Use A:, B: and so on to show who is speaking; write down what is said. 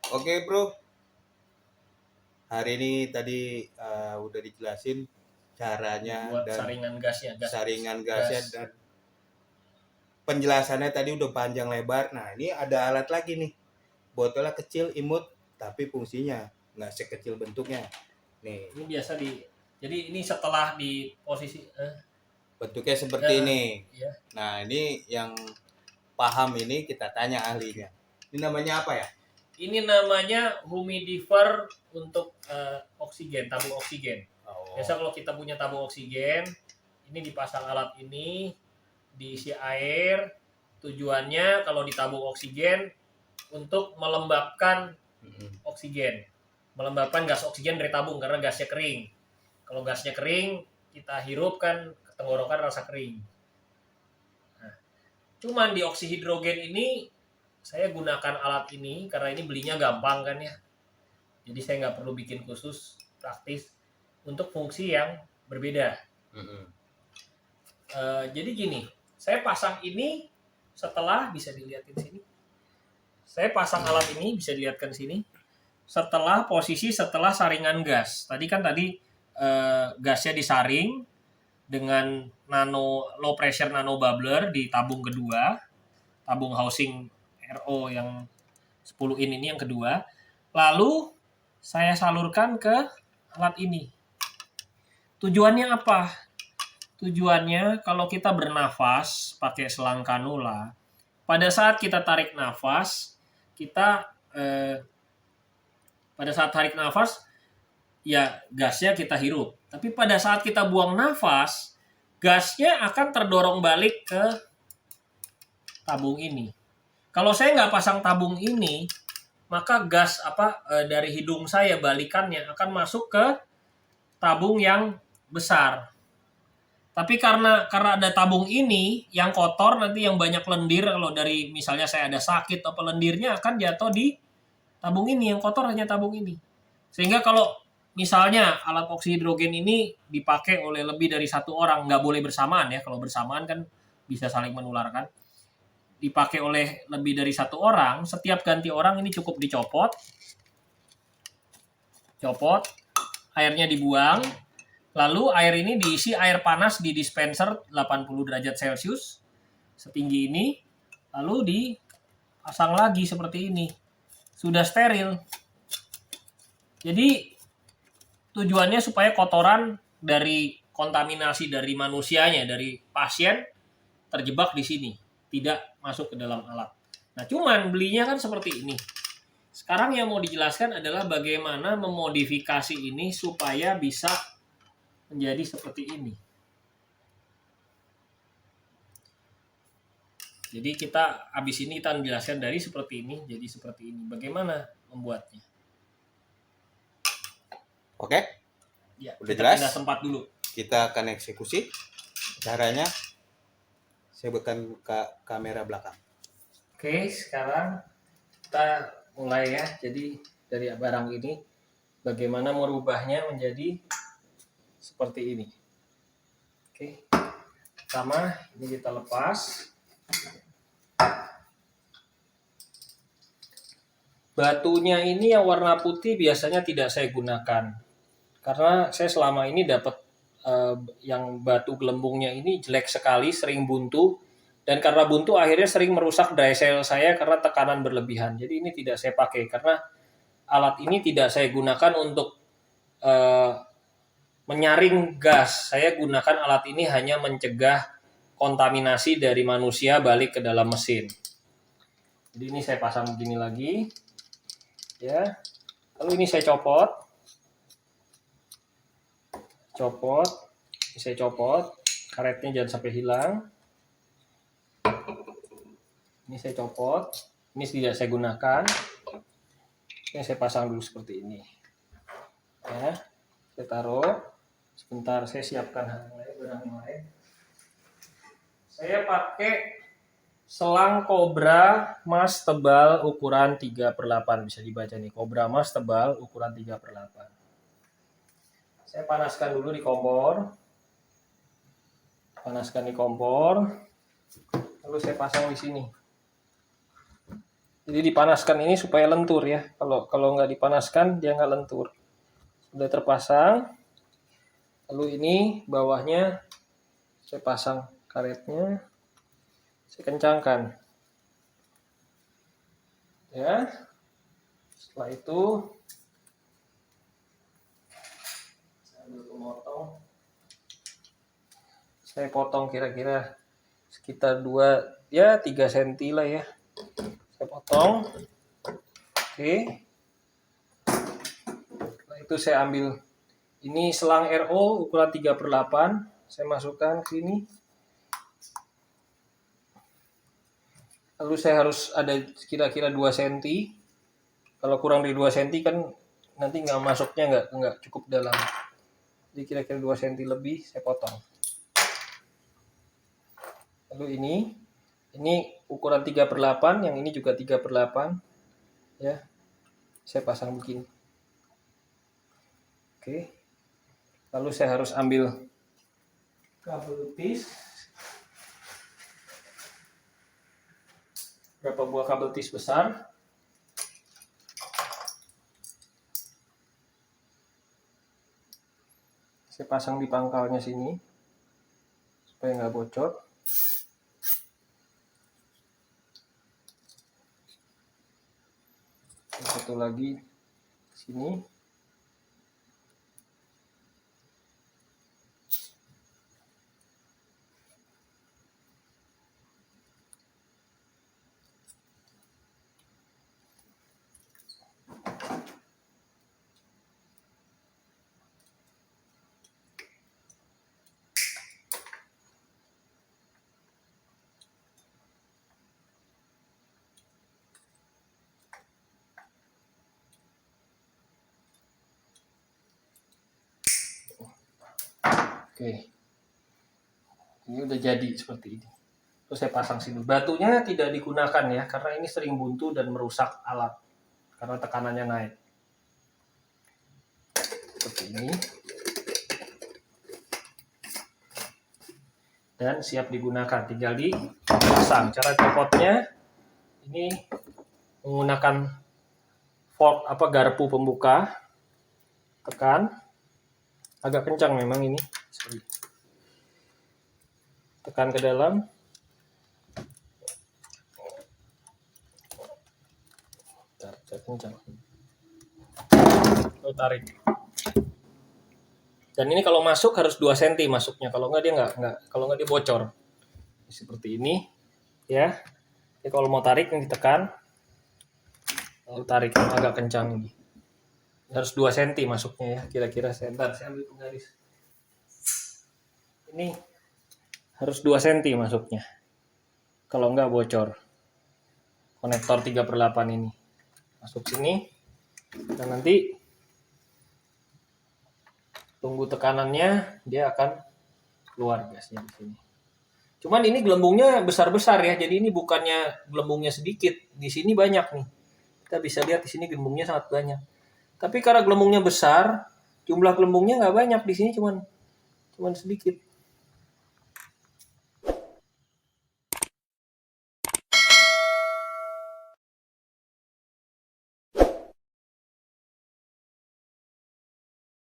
A: Oke bro, hari ini tadi udah dijelasin caranya
B: buat
A: dan
B: saringan gasnya,
A: saringan
B: gas.
A: gasnya dan penjelasannya tadi udah panjang lebar. Nah ini ada alat lagi nih, botolnya kecil imut tapi fungsinya nggak sekecil bentuknya. Nih
B: Ini biasa jadi ini setelah di posisi
A: bentuknya seperti ini.
B: ya.
A: Nah ini yang paham ini kita tanya ahlinya. Ini namanya apa ya?
B: Ini namanya humidifier untuk oksigen, tabung oksigen. Biasa kalau kita punya tabung oksigen, ini dipasang alat ini, diisi air. Tujuannya kalau di tabung oksigen untuk melembabkan oksigen, melembabkan gas oksigen dari tabung karena gasnya kering. Kalau gasnya kering, kita hirup kan ke tenggorokan rasa kering. Nah, cuman di oksihidrogen ini saya gunakan alat ini karena ini belinya gampang kan ya. Jadi saya nggak perlu bikin khusus, praktis untuk fungsi yang berbeda. Jadi gini, saya pasang ini setelah bisa dilihatin sini. Saya pasang alat ini bisa dilihatkan sini. Setelah saringan gas. Tadi gasnya disaring dengan low pressure nano bubbler di tabung kedua, tabung housing RO yang 10 in ini yang kedua. Lalu saya salurkan ke alat ini. Tujuannya apa? Tujuannya kalau kita bernafas pakai selang kanula, pada saat kita tarik nafas, pada saat tarik nafas ya gasnya kita hirup. Tapi pada saat kita buang nafas, gasnya akan terdorong balik ke tabung ini. Kalau saya nggak pasang tabung ini, maka gas dari hidung saya balikannya akan masuk ke tabung yang besar. Tapi karena ada tabung ini yang kotor, nanti yang banyak lendir, kalau dari misalnya saya ada sakit atau lendirnya akan jatuh di tabung ini, yang kotor hanya tabung ini. Sehingga kalau misalnya alat oksihidrogen ini dipakai oleh lebih dari satu orang, nggak boleh bersamaan ya, kalau bersamaan kan bisa saling menularkan. Dipakai oleh lebih dari satu orang, setiap ganti orang ini cukup dicopot, airnya dibuang, lalu air ini diisi air panas di dispenser 80 derajat Celcius setinggi ini, lalu dipasang lagi seperti ini. Sudah steril. Jadi tujuannya supaya kotoran dari kontaminasi dari manusianya, dari pasien terjebak di sini, tidak masuk ke dalam alat. Nah, cuman belinya kan seperti ini. Sekarang yang mau dijelaskan adalah bagaimana memodifikasi ini supaya bisa menjadi seperti ini. Jadi habis ini kita menjelaskan dari seperti ini jadi seperti ini. Bagaimana membuatnya?
A: Oke?
B: Ya,
A: udah
B: kita
A: jelas?
B: pindah tempat dulu.
A: Kita akan eksekusi. Caranya saya bukan ke kamera belakang.
B: Oke, sekarang kita mulai ya. Jadi dari barang ini bagaimana merubahnya menjadi seperti ini. Oke. Pertama, ini kita lepas. Batunya ini yang warna putih biasanya tidak saya gunakan. Karena saya selama ini dapat yang batu gelembungnya ini jelek sekali, sering buntu. Dan karena buntu akhirnya sering merusak dry cell saya karena tekanan berlebihan. Jadi ini tidak saya pakai karena alat ini tidak saya gunakan untuk menyaring gas. Saya gunakan alat ini hanya mencegah kontaminasi dari manusia balik ke dalam mesin. Jadi ini saya pasang begini lagi. Ya. Lalu ini saya copot. Ini saya copot. Karetnya jangan sampai hilang. Ini saya copot. Ini tidak saya gunakan. Ini saya pasang dulu seperti ini. Ya. Saya taruh. Sebentar saya siapkan barang yang lain. Saya pakai selang Cobra Mas tebal ukuran 3/8. Bisa dibaca nih, Cobra Mas tebal ukuran 3/8. Saya panaskan dulu di kompor. Lalu saya pasang di sini. Jadi dipanaskan ini supaya lentur ya. Kalau nggak dipanaskan dia nggak lentur. Sudah terpasang. Lalu ini bawahnya saya pasang karetnya. Saya kencangkan. Ya. Setelah itu saya ambil pemotong. Saya potong kira-kira sekitar 3 cm lah ya. Saya potong. Oke. Setelah itu saya ambil ini selang RO ukuran 3/8. Saya masukkan ke sini. Lalu saya harus ada kira-kira 2 cm. Kalau kurang dari 2 cm kan nanti nggak masuknya nggak cukup dalam. Jadi kira-kira 2 cm lebih saya potong. Lalu ini ukuran 3/8, yang ini juga 3/8 ya. Saya pasang begini. Oke. Lalu saya harus ambil kabel tis. Berapa buah kabel tis besar. Saya pasang di pangkalnya sini supaya nggak bocor. Satu lagi sini. Oke. Ini udah jadi seperti ini. Terus saya pasang sini. Batunya tidak digunakan ya, karena ini sering buntu dan merusak alat. Karena tekanannya naik. Seperti ini. Dan siap digunakan. Tinggal dipasang. Cara copotnya ini menggunakan fork garpu pembuka. Tekan. Agak kencang memang ini. Tekan ke dalam. Kencang. Lalu tarik. Dan ini kalau masuk harus 2 cm masuknya. Kalau nggak dia bocor. Seperti ini ya. Jadi kalau mau tarik ini ditekan. Lalu tarik agak kencang ini. Harus 2 cm masuknya ya. Kira-kira saya ambil penggaris. Ini harus 2 cm masuknya. Kalau nggak bocor. Konektor 3/8 ini. Masuk sini. Dan nanti tunggu tekanannya, dia akan keluar gasnya di sini. Cuman ini gelembungnya besar-besar ya. Jadi ini bukannya gelembungnya sedikit. Di sini banyak nih. Kita bisa lihat di sini gelembungnya sangat banyak. Tapi karena gelembungnya besar, jumlah gelembungnya nggak banyak di sini, cuman sedikit.